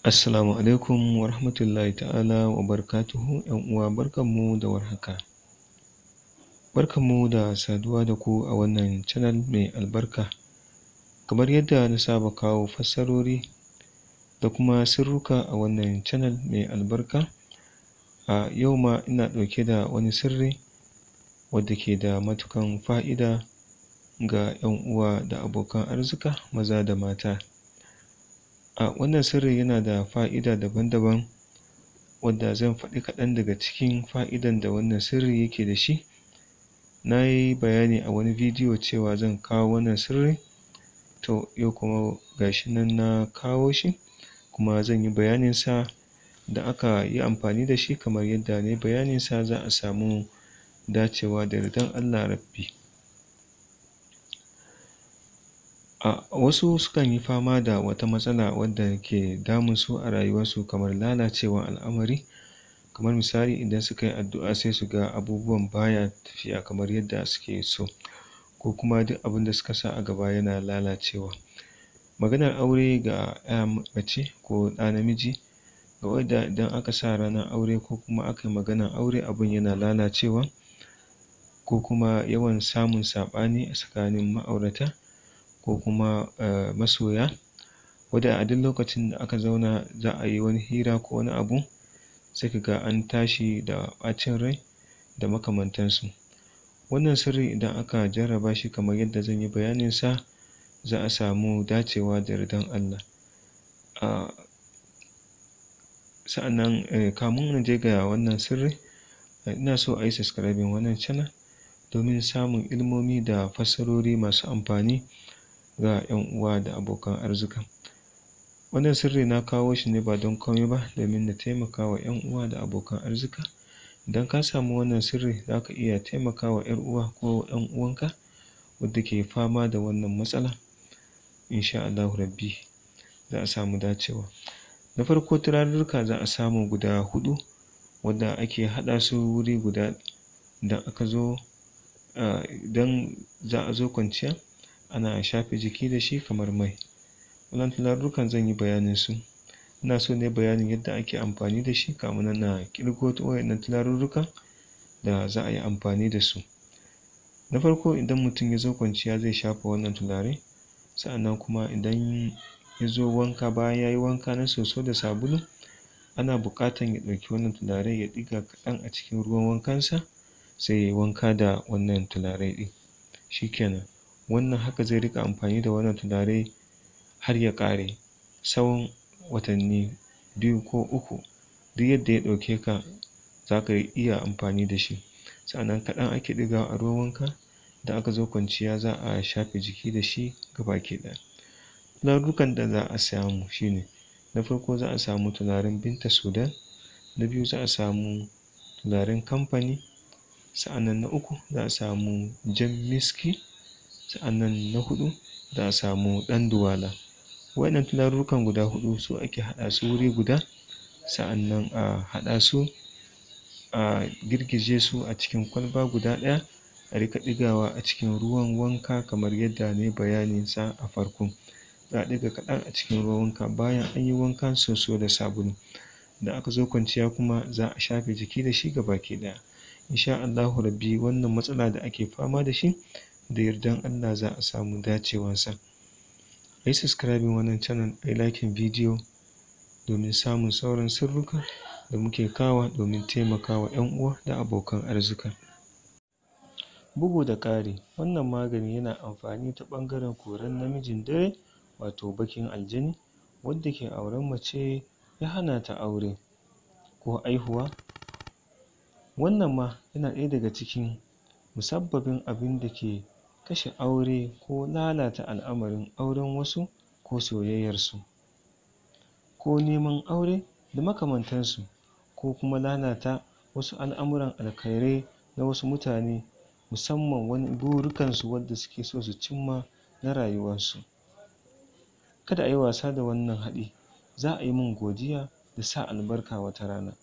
Assalamu alaikum wa rahmatullahi ta'ala wa barakatuhu. ‘Yan uwa barkanmu da warhaka. Barkanmu da saduwa da ku a wannan channel mai albarka. Kamar yadda na saba kawo fassarori da kuma sirruka a wannan channel mai albarka, a yau ma ina ɗauke da wani sirri wadda ke da matuƙan fa'ida ga ‘yan uwa da abokan arzika maza da mata. Wannan sirri yana da fa'ida daban-daban wadda zan faɗi kaɗan daga cikin fa'idan da wannan sirri yake da shi. Na yi bayani a wani bidiyo cewa zan kawo wannan sirri, to yau kuma ga shi nan na kawo shi, kuma zan yi bayaninsa. Da aka yi amfani da shi kamar yadda na yi bayaninsa, za a samu dacewa da yardan Allah Rabbi. Wasu sukan yi fama da wata matsala wadda ke damun su a rayuwarsu, kamar lalacewar al'amari. Kamar misali, idan suka yi addu'a sai su ga abubuwan baya tafiya kamar yadda suke so, ko kuma duk abin da suka sa a gaba yana lalacewa. Maganar aure ga ‘ya mace ko ɗa namiji, ga wadda idan aka sa ranar aure ko kuma aka yi maganar aure abun yana lalacewa, ko kuma yawan samun saɓani a tsakanin ma'aurata ko kuma masoya, wadda a duk lokacin da aka zauna za a yi wani hira ko wani abu, sai ka ga an tashi da ɓacin rai da makamantansu. Wannan sirri idan aka jarraba shi kamar yadda zan yi bayaninsa, za a samu dacewa da yardan Allah. Sa'annan kamun na je ga wannan sirri, ina so a yi subscribing wannan channel domin samun ilmomi da fassarori masu amfani ga ‘yan uwa da abokan arzika. Wannan sirri na kawo shi ne ba don komai ba, domin na taimaka wa ‘yan uwa da abokan arzika. Idan ka samu wannan sirri, za ka iya taimaka wa ‘yar uwa ko ɗan uwanka wadda ke fama da wannan matsala. Insha Allahu Rabbi za a samu dacewa. Na farko, turarurruka za a samu guda huɗu wadda ake haɗa su wuri guda. Idan za a zo kwanciya, ana shafe jiki da shi kamar mai. Wannan turarurrukan zan yi bayanin su. Ina so na yi bayanin yadda ake amfani da shi kamun nan na ƙirgo waɗannan turarurrukan da za a yi amfani da su. Na farko, idan mutum ya zo kwanciya zai shafa wannan turare. Sa'annan kuma idan ya zo wanka, bayan ya yi wanka na soso da sabulu, ana buƙatan ya ɗauki wannan turare ya ɗiga kaɗan a cikin ruwan wankansa, sai ya yi wanka da wannan turare ɗin. Shi kenan. Wannan haka zai riƙa amfani da wannan turare har ya ƙare, tsawon watanni 2 ko 3. Duk yadda ya ɗauke ka, za ka iya amfani da shi. Sa'annan kaɗan ake ɗigawa a ruwan wanka. Da aka zo kwanciya za a shafe jiki da shi gabaki ɗaya. Turarurrukan da za a samu shine: na farko za a samu turaren Binta Sudan, na biyu za a samu turaren kamfani, sa'annan na uku za a samu jan miski, sa'annan na huɗu za a samu ɗan duwala. Waɗannan turarurrukan guda huɗu su ake haɗa su wuri guda, sa'annan a haɗa su, a girgije su a cikin kwalba guda ɗaya, a riƙa ɗigawa a cikin ruwan wanka kamar yadda na yi bayaninsa a farko. Za a ɗiga kaɗan a cikin ruwan wanka bayan an yi wankan soso da sabulu. Da aka zo kwanciya kuma za a shafe jiki da shi gabaki ɗaya. Insha Allahu Rabbi, wannan matsala da ake fama da shi, da yardan Allah za a samu dacewansa. A yi subscribing wannan channel, a yi liking bidiyo domin samun sauran sirruka da muke kawowa domin taimakawa ‘yan uwa da abokan arzika. Bugu da ƙari, wannan magani yana amfani ta ɓangaren korar namijin dare, wato baƙin aljani wadda ke auren mace ya hana ta aure ko haihuwa. Wannan ma yana ɗaya daga cikin musabbabin abin da ke kashe aure ko lalata al'amarin auren wasu, ko soyayyarsu, ko neman aure da makamantansu, ko kuma lalata wasu al'amuran alkhairai na wasu mutane, musamman wani burikansu wadda suke so su cimma na rayuwarsu. Kada a yi wasa da wannan haɗi. Za a yi min godiya da sa albarka wata rana.